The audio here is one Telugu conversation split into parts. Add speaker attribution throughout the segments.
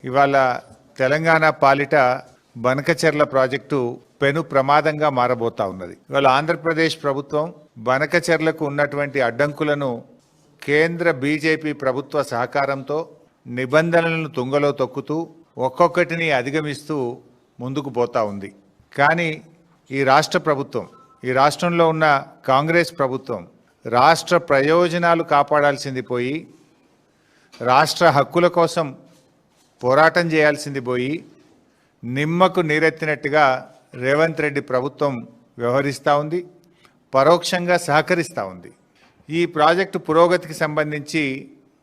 Speaker 1: ఇవాళ తెలంగాణ పాలిట బనకచెర్ల ప్రాజెక్టు పెను ప్రమాదంగా మారబోతా ఉన్నది. ఇవాళ ఆంధ్రప్రదేశ్ ప్రభుత్వం బనకచెర్లకు ఉన్నటువంటి అడ్డంకులను కేంద్ర బీజేపీ ప్రభుత్వ సహకారంతో నిబంధనలను తుంగలో తొక్కుతూ ఒక్కొక్కటిని అధిగమిస్తూ ముందుకు పోతా ఉంది. కానీ ఈ రాష్ట్ర ప్రభుత్వం, ఈ రాష్ట్రంలో ఉన్న కాంగ్రెస్ ప్రభుత్వం రాష్ట్ర ప్రయోజనాలు కాపాడాల్సింది పోయి, రాష్ట్ర హక్కుల కోసం పోరాటం చేయాల్సింది పోయి, నిమ్మకు నీరెత్తినట్టుగా రేవంత్ రెడ్డి ప్రభుత్వం వ్యవహరిస్తూ ఉంది, పరోక్షంగా సహకరిస్తూ ఉంది. ఈ ప్రాజెక్టు పురోగతికి సంబంధించి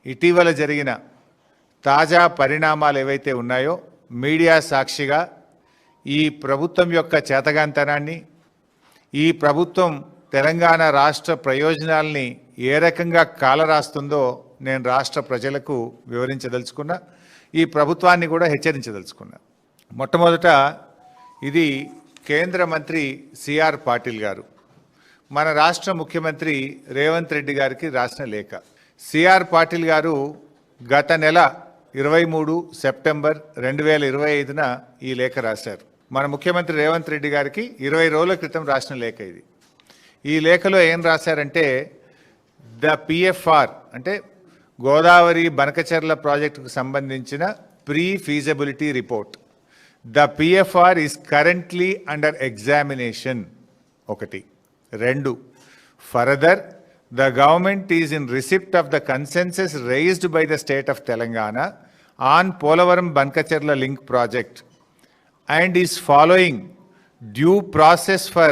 Speaker 1: ఇటీవల జరిగిన తాజా పరిణామాలు ఏవైతే ఉన్నాయో మీడియా సాక్షిగా ఈ ప్రభుత్వం యొక్క చేతగాంతనాన్ని, ఈ ప్రభుత్వం తెలంగాణ రాష్ట్ర ప్రయోజనాల్ని ఏ రకంగా కాలరాస్తుందో నేను రాష్ట్ర ప్రజలకు వివరించదలుచుకున్నా, ఈ ప్రభుత్వాన్ని కూడా హెచ్చరించదలుచుకున్నా. మొట్టమొదట ఇది కేంద్ర మంత్రి సిఆర్ పాటిల్ గారు మన రాష్ట్ర ముఖ్యమంత్రి రేవంత్ రెడ్డి గారికి రాసిన లేఖ. సిఆర్ పాటిల్ గారు గత నెల 23 సెప్టెంబర్ 2025న ఈ లేఖ రాశారు. మన ముఖ్యమంత్రి రేవంత్ రెడ్డి గారికి 20 రోజుల క్రితం రాసిన లేఖ ఇది. ఈ లేఖలో ఏం రాశారంటే, ద పిఎఫ్ఆర్ అంటే గోదావరి బనకచెర్ల ప్రాజెక్టుకు సంబంధించిన pre feasibility report, the PFR is currently under examination. 1. 2. Further, the government is in receipt of the consensus raised by the state of Telangana on Polavaram Bankacherla link project and is following due process for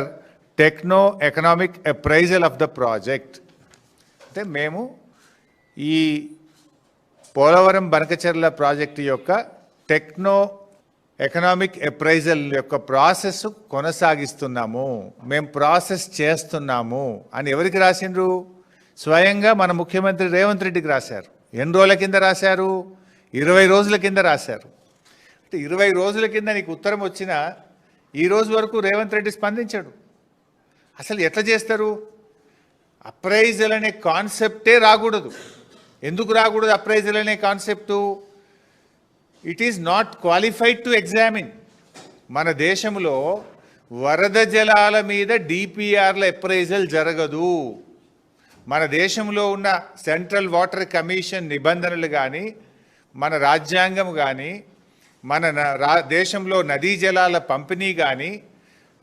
Speaker 1: techno-economic appraisal of the project. అంటే మేము ఈ పోలవరం బనకచెర్ల ప్రాజెక్టు యొక్క ఎకనామిక్ అప్రైజల్ యొక్క ప్రాసెస్ కొనసాగిస్తున్నాము, మేము ప్రాసెస్ చేస్తున్నాము అని ఎవరికి రాసిండ్రు? స్వయంగా మన ముఖ్యమంత్రి రేవంత్ రెడ్డికి రాశారు. ఎన్ని రోజుల కింద రాశారు? 20 రోజుల కింద రాశారు. అంటే 20 రోజుల కింద నీకు ఉత్తరం వచ్చినా ఈ రోజు వరకు రేవంత్ రెడ్డి స్పందించాడు. అసలు ఎట్లా చేస్తారు? అప్రైజల్ అనే కాన్సెప్టే రాకూడదు. ఎందుకు రాకూడదు అప్రైజల్ అనే concept? It is not qualified to examine. మన దేశంలో వరద జలాల మీద డిపిఆర్ల అప్రైజల్ జరగదు. మన దేశంలో ఉన్న సెంట్రల్ వాటర్ కమిషన్ నిబంధనలు కానీ, మన రాజ్యాంగం కానీ, మన దేశంలో నదీ జలాల పంపిణీ కానీ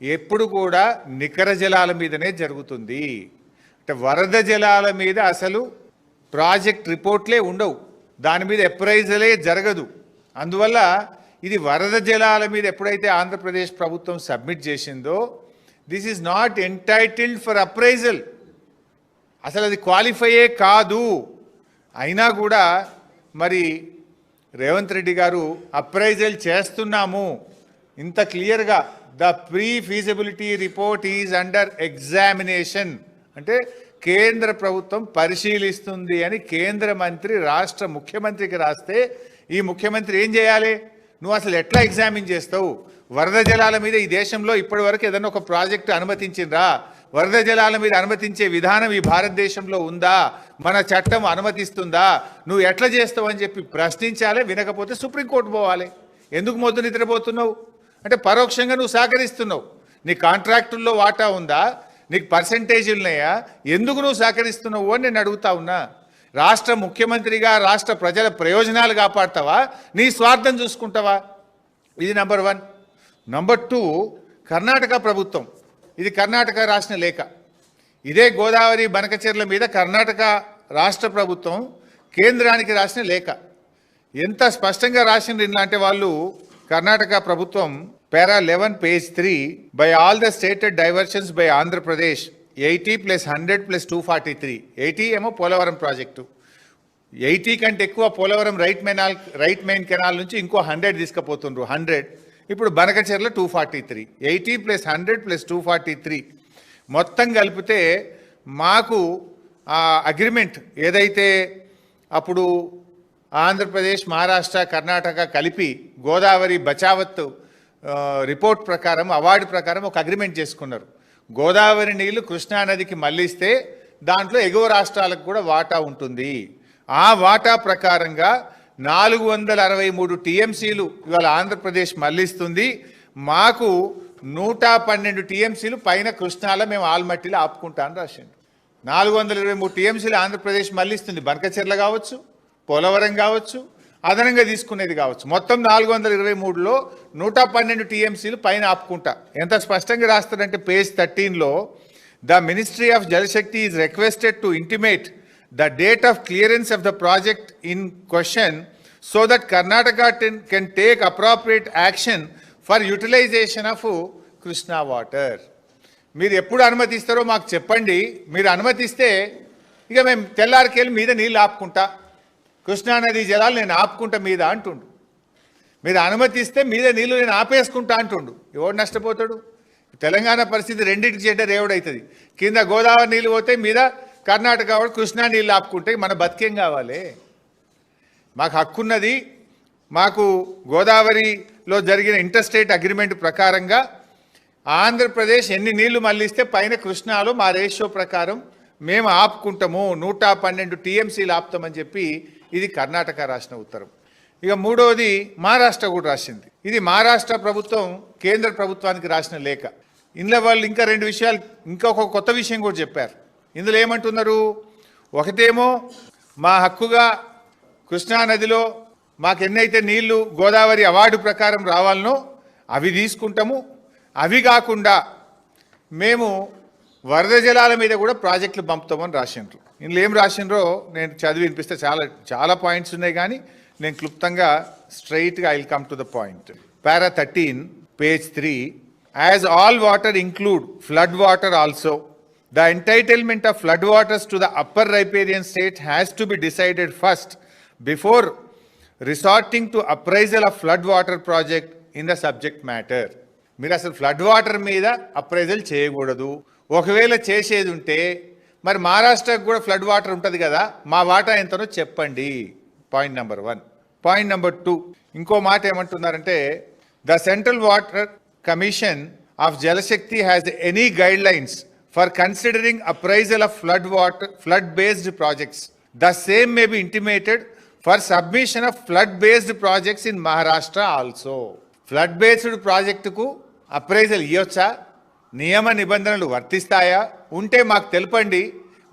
Speaker 1: ఎప్పుడు కూడా నికర జలాల మీదనే జరుగుతుంది. అంటే వరద జలాల మీద అసలు ప్రాజెక్ట్ రిపోర్ట్లే ఉండవు, దాని మీద అప్రైజలే జరగదు. అందువల్ల ఇది వరద జలాల మీద ఎప్పుడైతే ఆంధ్రప్రదేశ్ ప్రభుత్వం సబ్మిట్ చేసిందో, this is not entitled for appraisal. అసలు అది క్వాలిఫైయే కాదు. అయినా కూడా మరి రేవంత్ రెడ్డి గారు అప్రైజల్ చేస్తున్నాము ఇంత క్లియర్గా, the pre feasibility report is under examination అంటే కేంద్ర ప్రభుత్వం పరిశీలిస్తుంది అని కేంద్ర మంత్రి రాష్ట్ర ముఖ్యమంత్రికి రాస్తే ఈ ముఖ్యమంత్రి ఏం చేయాలి? నువ్వు అసలు ఎట్లా ఎగ్జామిన్ చేస్తావు? వరద జలాల మీద ఈ దేశంలో ఇప్పటి వరకు ఏదైనా ఒక ప్రాజెక్టు అనుమతించిండ్రా? వరద జలాల మీద అనుమతించే విధానం ఈ భారతదేశంలో ఉందా? మన చట్టం అనుమతిస్తుందా? నువ్వు ఎట్లా చేస్తావు అని చెప్పి ప్రశ్నించాలి. వినకపోతే సుప్రీంకోర్టు పోవాలి. ఎందుకు మొద్దు నిద్రపోతున్నావు అంటే పరోక్షంగా నువ్వు సహకరిస్తున్నావు. నీ కాంట్రాక్టుల్లో వాటా ఉందా? నీకు పర్సంటేజీలు ఉన్నాయా? ఎందుకు నువ్వు సహకరిస్తున్నావు అని నేను అడుగుతా ఉన్నా. రాష్ట్ర ముఖ్యమంత్రిగా రాష్ట్ర ప్రజల ప్రయోజనాలు కాపాడతావా, నీ స్వార్థం చూసుకుంటావా? ఇది నెంబర్ 1. నెంబర్ 2, కర్ణాటక ప్రభుత్వం, ఇది కర్ణాటక రాసిన లేఖ. ఇదే గోదావరి బనకచెర్ల మీద కర్ణాటక రాష్ట్ర ప్రభుత్వం కేంద్రానికి రాసిన లేఖ. ఎంత స్పష్టంగా రాసిండ్రు ఇలాంటి వాళ్ళు కర్ణాటక ప్రభుత్వం, పారా 11 page 3, by all the stated diversions by Andhra Pradesh 80 + 100 + 243. 80 ఏమో పోలవరం ప్రాజెక్టు, 80 కంటే ఎక్కువ పోలవరం రైట్ మెయిన్ కెనాల్ నుంచి ఇంకో 100 తీసుకుపోతుండ్రు. 100 ఇప్పుడు బనకచెర్ల 243. 80 + 100 + 243 మొత్తం కలిపితే మాకు అగ్రిమెంట్ ఏదైతే అప్పుడు ఆంధ్రప్రదేశ్, మహారాష్ట్ర, కర్ణాటక కలిపి గోదావరి బచావత్ రిపోర్ట్ ప్రకారం, అవార్డు ప్రకారం ఒక అగ్రిమెంట్ చేసుకున్నారు. గోదావరి నీళ్లు కృష్ణానదికి మళ్లిస్తే దాంట్లో ఎగువ రాష్ట్రాలకు కూడా వాటా ఉంటుంది. ఆ వాటా ప్రకారంగా 463 టీఎంసీలు ఇవాళ ఆంధ్రప్రదేశ్ మళ్లిస్తుంది. మాకు 112 టీఎంసీలు పైన కృష్ణాలో మేము ఆల్మట్టిలో ఆపుకుంటా అని రాసిండు. 423 టీఎంసీలు ఆంధ్రప్రదేశ్ మళ్లిస్తుంది. బనకచెర్ల కావచ్చు, పోలవరం కావచ్చు, అదనంగా తీసుకునేది కావచ్చు. మొత్తం 423లో 112 టీఎంసీలు పైన ఆపుకుంటా. ఎంత స్పష్టంగా రాస్తారంటే page 13లో the ministry of Jal Shakti is requested to intimate the date of clearance of the project in question so that Karnataka can take appropriate action for utilization of Krishna water. మీరు ఎప్పుడు అనుమతిస్తారో మాకు చెప్పండి. మీరు అనుమతిస్తే ఇక మేము తెల్లారికెళ్ళి మీద నీళ్ళు ఆపుకుంటా, కృష్ణానది జలాలు నేను ఆపుకుంటా మీద అంటుండు. మీరు అనుమతిస్తే మీద నీళ్ళు నేను ఆపేసుకుంటా అంటుండు. ఎవడు నష్టపోతాడు? తెలంగాణ పరిస్థితి రెండింటికి చెడ్డ రేవుడవుతుంది. కింద గోదావరి నీళ్ళు పోతే మీద కర్ణాటక వాడు కృష్ణా నీళ్ళు ఆపుకుంటే మన బతికేం కావాలి? మాకు హక్కున్నది. మాకు గోదావరిలో జరిగిన ఇంటర్స్టేట్ అగ్రిమెంట్ ప్రకారంగా ఆంధ్రప్రదేశ్ ఎన్ని నీళ్లు మళ్ళిస్తే పైన కృష్ణాలో మా రేషియో ప్రకారం మేము ఆపుకుంటాము. 112 టీఎంసీలు ఆపుతామని చెప్పి ఇది కర్ణాటక రాసిన ఉత్తరం. ఇక మూడవది మహారాష్ట్ర కూడా రాసింది. ఇది మహారాష్ట్ర ప్రభుత్వం కేంద్ర ప్రభుత్వానికి రాసిన లేఖ. ఇందులో వాళ్ళు ఇంకా రెండు విషయాలు, ఇంకొక కొత్త విషయం కూడా చెప్పారు. ఇందులో ఏమంటున్నారు? ఒకటేమో మా హక్కుగా కృష్ణానదిలో మాకు ఎన్నైతే నీళ్లు గోదావరి అవార్డు ప్రకారం రావాలనో అవి తీసుకుంటాము. అవి కాకుండా మేము వరద జలాల మీద కూడా ప్రాజెక్టులు పంపుతామని రాసిండ్రు. ఇందులో ఏం రాసిండ్రో నేను చదివి వినిపిస్తే చాలా పాయింట్స్ ఉన్నాయి, కానీ నేను క్లుప్తంగా స్ట్రైట్గా I will come to the point. Para 13 page 3 as all water include flood water also the entitlement of floodwaters to the upper riparian state has to be decided first before resorting to appraisal of floodwater project in the subject matter. మీరు అసలు ఫ్లడ్ వాటర్ మీద అప్రైజల్ చేయకూడదు. ఒకవేళ చేసేది ఉంటే మరి మహారాష్ట్రకు కూడా ఫ్లడ్ వాటర్ ఉంటుంది కదా, మా వాటా ఎంతనో చెప్పండి. Point number 1. పాయింట్ నెంబర్ 2 ఇంకో మాట ఏమంటున్నారంటే the central water commission of Jal Shakti has any guidelines for considering appraisal of flood-based projects. The same may be intimated for submission of flood-based projects in Maharashtra also. Flood-based project ku appraisal ఇయ్యొచ్చా? నియమ నిబంధనలు వర్తిస్తాయా? ఉంటే మాకు తెలపండి,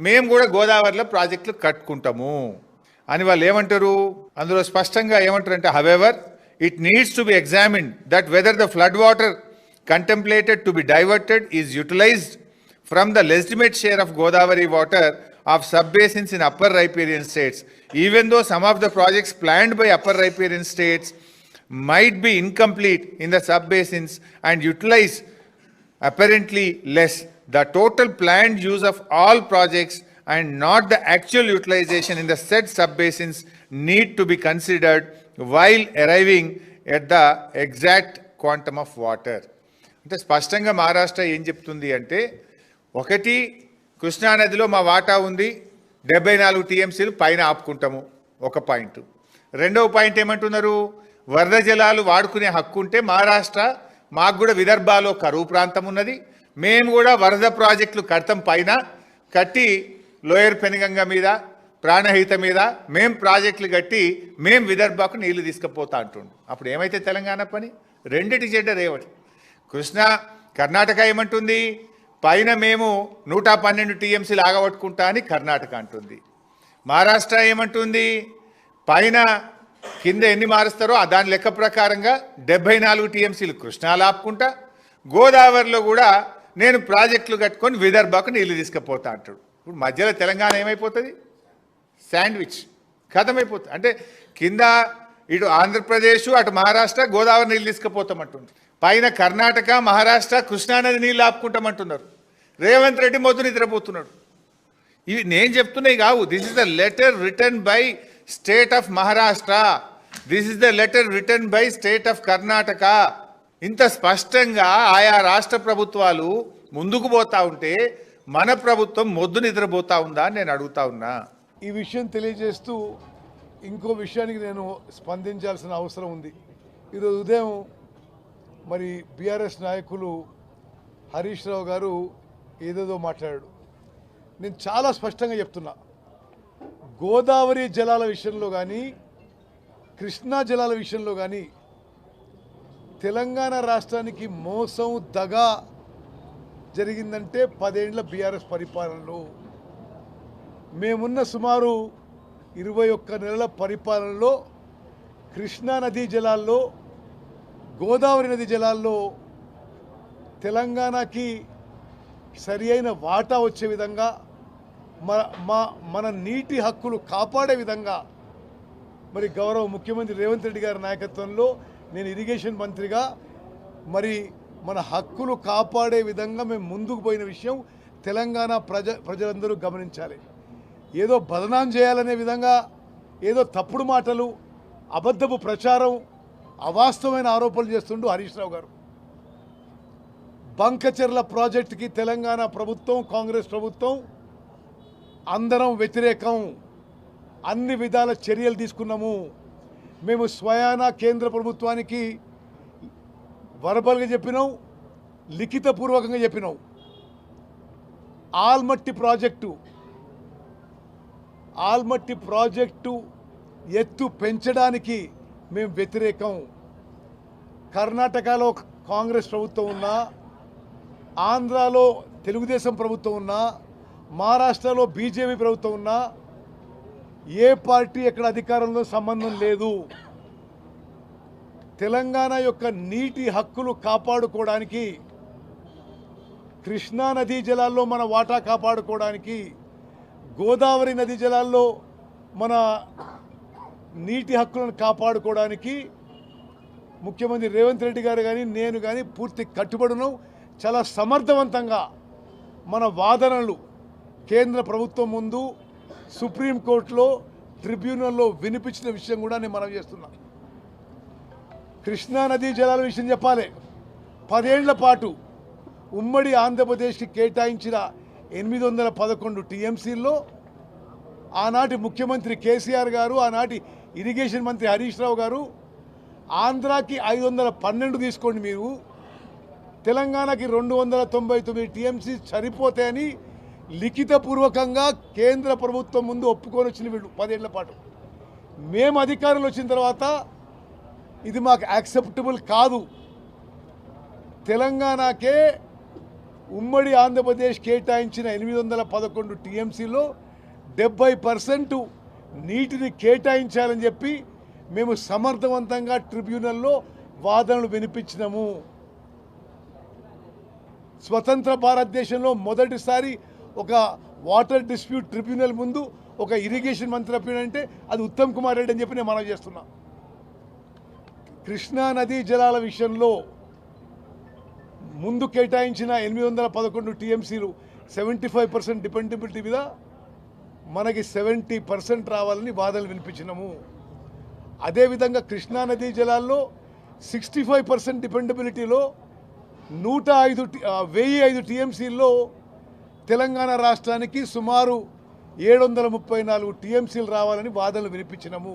Speaker 1: మేము కూడా గోదావరిలో ప్రాజెక్టులు కట్టుకుంటాము అని వాళ్ళు ఏమంటారు. అందులో స్పష్టంగా ఏమంటారంటే however it needs to be examined that whether the flood water contemplated to be diverted is utilized from the legitimate share of Godavari water of subbasins in upper riparian states, even though some of the projects planned by upper riparian states might be incomplete in the subbasins and utilize apparently less. The total planned use of all projects and not the actual utilization in the said subbasins need to be considered while arriving at the exact quantum of water. అంటే స్పష్టంగా మహారాష్ట్ర ఏం చెప్తుంది అంటే, ఒకటి కృష్ణానదిలో మా వాటా ఉంది, 74 టీఎంసీలు పైన ఆపుకుంటాము, ఒక పాయింట్. రెండవ పాయింట్ ఏమంటున్నారు, వరద జలాలు వాడుకునే హక్కు ఉంటే మహారాష్ట్ర మాకు కూడా విదర్భాలో కరువు ప్రాంతం ఉన్నది, మేము కూడా వరద ప్రాజెక్టులు కడతాం, పైన కట్టి లోయర్ పెనుగంగ మీద ప్రాణహిత మీద మేము ప్రాజెక్టులు కట్టి మేము విదర్భకు నీళ్లు తీసుకుపోతా అంటుండు. అప్పుడు ఏమైతే తెలంగాణ పని? రెండిటి చెడ్డ రేవటి. కృష్ణా కర్ణాటక ఏమంటుంది, పైన మేము 112 టీఎంసీలు ఆగబట్టుకుంటా అని కర్ణాటక అంటుంది. మహారాష్ట్ర ఏమంటుంది, పైన కింద ఎన్ని మారుస్తారో దాని లెక్క ప్రకారంగా 74 టీఎంసీలు కృష్ణాలు ఆపుకుంటా, గోదావరిలో కూడా నేను ప్రాజెక్టులు కట్టుకొని విదర్భకు నీళ్లు తీసుకుపోతా అంటాడు. ఇప్పుడు మధ్యలో తెలంగాణ ఏమైపోతుంది? శాండ్విచ్ ఖతమైపోతుంది. అంటే కింద ఇటు ఆంధ్రప్రదేశ్ అటు మహారాష్ట్ర గోదావరి నీళ్ళు తీసుకుపోతామంటుంది, పైన కర్ణాటక మహారాష్ట్ర కృష్ణానది నీళ్ళు ఆపుకుంటామంటున్నారు. రేవంత్ రెడ్డి మొద్దు నిద్రపోతున్నాడు. ఇవి నేను చెప్తున్నాయి కావు. This is the letter written by state of Maharashtra, this is the letter written by state of Karnataka. ఇంత స్పష్టంగా ఆయా రాష్ట్ర ప్రభుత్వాలు ముందుకు పోతా ఉంటే మన ప్రభుత్వం మొద్దు నిద్రపోతా ఉందా అని నేను అడుగుతా ఉన్నా.
Speaker 2: ఈ విషయం తెలియజేస్తూ ఇంకో విషయానికి నేను స్పందించాల్సిన అవసరం ఉంది. ఈరోజు ఉదయం మరి బీఆర్ఎస్ నాయకులు హరీష్ రావు గారు ఏదేదో మాట్లాడాడు. నేను చాలా స్పష్టంగా చెప్తున్నా, గోదావరి జలాల విషయంలో కానీ కృష్ణా జలాల విషయంలో కానీ తెలంగాణ రాష్ట్రానికి మోసం దగా జరిగిందంటే 10 ఏళ్ల బీఆర్ఎస్ పరిపాలనలో. మేమున్న సుమారు 21 నెలల పరిపాలనలో కృష్ణా నదీ జలాల్లో, గోదావరి నది జలాల్లో తెలంగాణకి సరి అయిన వాటా వచ్చే విధంగా, మన నీటి హక్కులు కాపాడే విధంగా మరి గౌరవ ముఖ్యమంత్రి రేవంత్ రెడ్డి గారి నాయకత్వంలో నేను ఇరిగేషన్ మంత్రిగా మరి మన హక్కులు కాపాడే విధంగా మేము ముందుకు పోయిన విషయం తెలంగాణ ప్రజలందరూ గమనించాలి. ఏదో బదనాం చేయాలనే విధంగా ఏదో తప్పుడు మాటలు, అబద్ధపు ప్రచారం, అవాస్తవమైన ఆరోపణలు చేస్తుండు హరీష్ రావు గారు. బంకచెర్ల ప్రాజెక్టుకి తెలంగాణ ప్రభుత్వం, కాంగ్రెస్ ప్రభుత్వం అందరం వ్యతిరేకం. అన్ని విధాల చర్యలు తీసుకున్నాము. మేము స్వయాన కేంద్ర ప్రభుత్వానికి వరబల్గా చెప్పినాం, లిఖితపూర్వకంగా చెప్పినాం. ఆల్మట్టి ప్రాజెక్టు ఎత్తు పెంచడానికి మేము వ్యతిరేకం. కర్ణాటకలో కాంగ్రెస్ ప్రభుత్వం ఉన్నా, ఆంధ్రాలో తెలుగుదేశం ప్రభుత్వం ఉన్నా, మహారాష్ట్రలో బీజేపీ ప్రభుత్వం ఉన్నా, ఏ పార్టీ ఎక్కడ అధికారంలో సంబంధం లేదు. తెలంగాణ యొక్క నీటి హక్కులు కాపాడుకోవడానికి, కృష్ణా నదీ జలాల్లో మన వాటా కాపాడుకోవడానికి, గోదావరి నదీ జలాల్లో మన నీటి హక్కులను కాపాడుకోవడానికి ముఖ్యమంత్రి రేవంత్ రెడ్డి గారు కానీ నేను కానీ పూర్తి కట్టుబడును. చాలా సమర్థవంతంగా మన వాదనలు కేంద్ర ప్రభుత్వం ముందు, సుప్రీంకోర్టులో, ట్రిబ్యునల్లో వినిపించిన విషయం కూడా నేను మనవి చేస్తున్నా. కృష్ణా నదీ జలాల విషయం చెప్పాలి. 10 ఏళ్ల పాటు ఉమ్మడి ఆంధ్రప్రదేశ్కి కేటాయించిన 811 టీఎంసీల్లో ఆనాటి ముఖ్యమంత్రి కేసీఆర్ గారు, ఆనాటి ఇరిగేషన్ మంత్రి హరీష్ రావు గారు ఆంధ్రాకి 512 తీసుకోండి, మీరు తెలంగాణకి 299 టీఎంసీ సరిపోతాయని లిఖితపూర్వకంగా కేంద్ర ప్రభుత్వం ముందు ఒప్పుకొని వచ్చిన వీళ్ళు 10 ఏళ్ల పాటు. మేము అధికారంలో వచ్చిన తర్వాత ఇది మాకు యాక్సెప్టబుల్ కాదు. తెలంగాణకే ఉమ్మడి ఆంధ్రప్రదేశ్ కేటాయించిన 811 టీఎంసీలో 70% నీటిని కేటాయించాలని చెప్పి మేము సమర్థవంతంగా ట్రిబ్యునల్లో వాదనలు వినిపించినాము. స్వతంత్ర భారతదేశంలో మొదటిసారి ఒక వాటర్ డిస్ప్యూట్ ట్రిబ్యునల్ ముందు ఒక ఇరిగేషన్ మంత్రి అప్పినంటే అది ఉత్తమ్ కుమార్ రెడ్డి అని చెప్పి నేను మనవి చేస్తున్నా. కృష్ణా నదీ జలాల విషయంలో ముందు కేటాయించిన 811 టీఎంసీలు 75% డిపెండబిలిటీ మీద మనకి 70% రావాలని వాదనలు వినిపించినాము. అదేవిధంగా కృష్ణా నదీ జలాల్లో 65% డిపెండబిలిటీలో 1005 టీఎంసీల్లో తెలంగాణ రాష్ట్రానికి సుమారు 734 టీఎంసీలు రావాలని వాదనలు వినిపించినాము.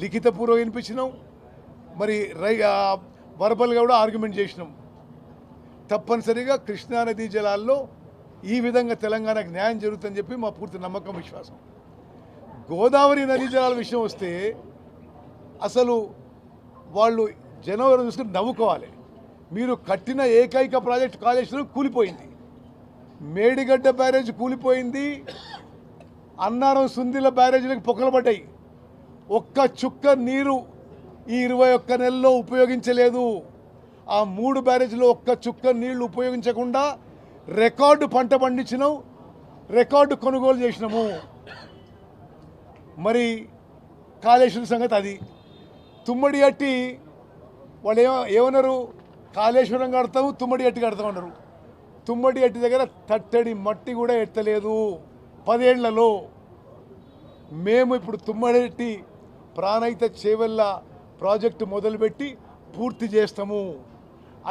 Speaker 2: లిఖితపూర్వక వినిపించినాం, మరి వరబల్గా కూడా ఆర్గ్యుమెంట్ చేసినాం. తప్పనిసరిగా కృష్ణా నదీ జలాల్లో ఈ విధంగా తెలంగాణకు న్యాయం జరుగుతుందని చెప్పి మా పూర్తి నమ్మకం, విశ్వాసం. గోదావరి నదీ జలాల విషయం వస్తే అసలు వాళ్ళు జనవరి చూసుకుని నవ్వుకోవాలి. మీరు కట్టిన ఏకైక ప్రాజెక్ట్ కాళేశ్వరం కూలిపోయింది, మేడిగడ్డ బ్యారేజ్ కూలిపోయింది, అన్నారం సుందిల బ్యారేజీలకు పొక్కలబడ్డాయి. ఒక్క చుక్క నీరు ఈ 21 నెలల్లో ఉపయోగించలేదు. ఆ 3 బ్యారేజీలో ఒక్క చుక్క నీళ్లు ఉపయోగించకుండా రికార్డు పంట పండించినాం, రికార్డు కొనుగోలు చేసినాము. మరి కాళేశ్వరం సంగతి అది. తుమ్మడి అట్టి వాళ్ళు ఏమన్నారు, కాళేశ్వరం కడతాము, తుమ్మడి అట్టి కడతామన్నారు. తుమ్మడి అట్టి దగ్గర తట్టడి మట్టి కూడా ఎత్తలేదు 10 ఏళ్లలో. మేము ఇప్పుడు తుమ్మడి అట్టి ప్రాణహిత చేవెళ్ళ ప్రాజెక్టు మొదలుపెట్టి పూర్తి చేస్తాము.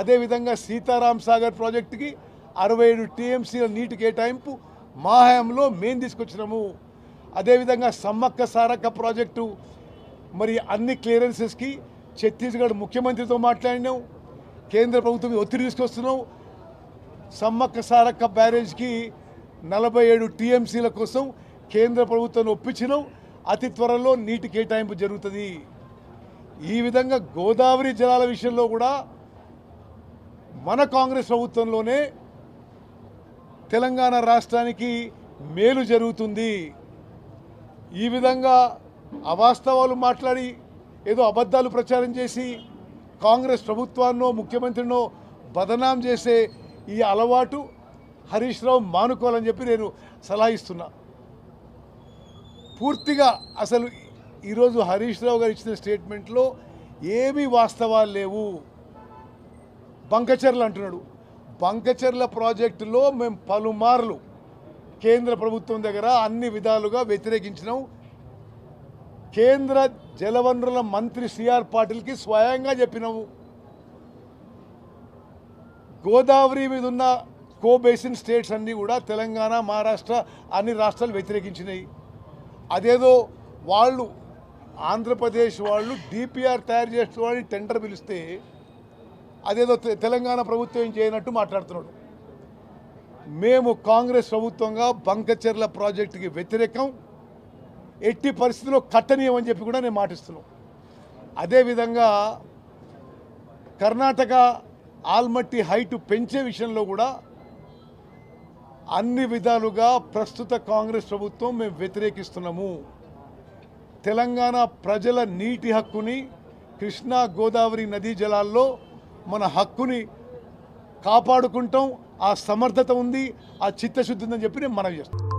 Speaker 2: అదేవిధంగా సీతారాం సాగర్ ప్రాజెక్టుకి 67 టీఎంసీల నీటి కేటాయింపు మా హయాంలో మేము తీసుకొచ్చినాము. అదేవిధంగా సమ్మక్క సారక్క ప్రాజెక్టు మరి అన్ని క్లియరెన్సెస్కి ఛత్తీస్గఢ్ ముఖ్యమంత్రితో మాట్లాడినాం, కేంద్ర ప్రభుత్వం ఒత్తిడి తీసుకొస్తున్నాం. సమ్మక్క సారక్క బ్యారేజ్కి 47 టీఎంసీల కోసం కేంద్ర ప్రభుత్వాన్ని ఒప్పించినాం. అతి త్వరలో నీటి కేటాయింపు జరుగుతుంది. ఈ విధంగా గోదావరి జలాల విషయంలో కూడా మన కాంగ్రెస్ ప్రభుత్వంలోనే తెలంగాణ రాష్ట్రానికి మేలు జరుగుతుంది. ఈ విధంగా అవాస్తవాలు మాట్లాడి ఏదో అబద్ధాలు ప్రచారం చేసి కాంగ్రెస్ ప్రభుత్వాన్నో ముఖ్యమంత్రినో బదనాం చేసే ఈ అలవాటు హరీష్ రావు మానుకోవాలని చెప్పి నేను సలహా ఇస్తున్నా. పూర్తిగా అసలు ఈరోజు హరీష్ రావు గారు ఇచ్చిన స్టేట్మెంట్లో ఏమీ వాస్తవాలు లేవు. బంకచర్ల అంటున్నాడు. బంకచర్ల ప్రాజెక్టులో మేము పలుమార్లు కేంద్ర ప్రభుత్వం దగ్గర అన్ని విధాలుగా వ్యతిరేకించినాం. కేంద్ర జలవనరుల మంత్రి సిఆర్ పాటిల్కి స్వయంగా చెప్పినాము. గోదావరి మీద ఉన్న కో బేసిన్ స్టేట్స్ అన్నీ కూడా తెలంగాణ, మహారాష్ట్ర అన్ని రాష్ట్రాలు వ్యతిరేకించినాయి. అదేదో వాళ్ళు ఆంధ్రప్రదేశ్ వాళ్ళు డిపిఆర్ తయారు చేసే వాళ్ళని టెండర్ పిలిస్తే అదేదో తెలంగాణ ప్రభుత్వం ఏం చేయనట్టు మాట్లాడుతున్నాడు. మేము కాంగ్రెస్ ప్రభుత్వంగా బంకచెర్ల ప్రాజెక్టుకి వ్యతిరేకం, ఎట్టి పరిస్థితుల్లో కట్టనీయమని చెప్పి కూడా నేను మాటిస్తున్నాను. అదేవిధంగా కర్ణాటక ఆల్మట్టి హైటు పెంచే విషయంలో కూడా అన్ని విధాలుగా ప్రస్తుత కాంగ్రెస్ ప్రభుత్వం మేము వ్యతిరేకిస్తున్నాము. తెలంగాణ ప్రజల నీటి హక్కుని, కృష్ణా గోదావరి నదీ జలాల్లో మన హక్కుని కాపాడుకుంటాం. ఆ సమర్థత ఉంది, ఆ చిత్తశుద్ధి ఉందని చెప్పి నేను మనవి చేస్తాను.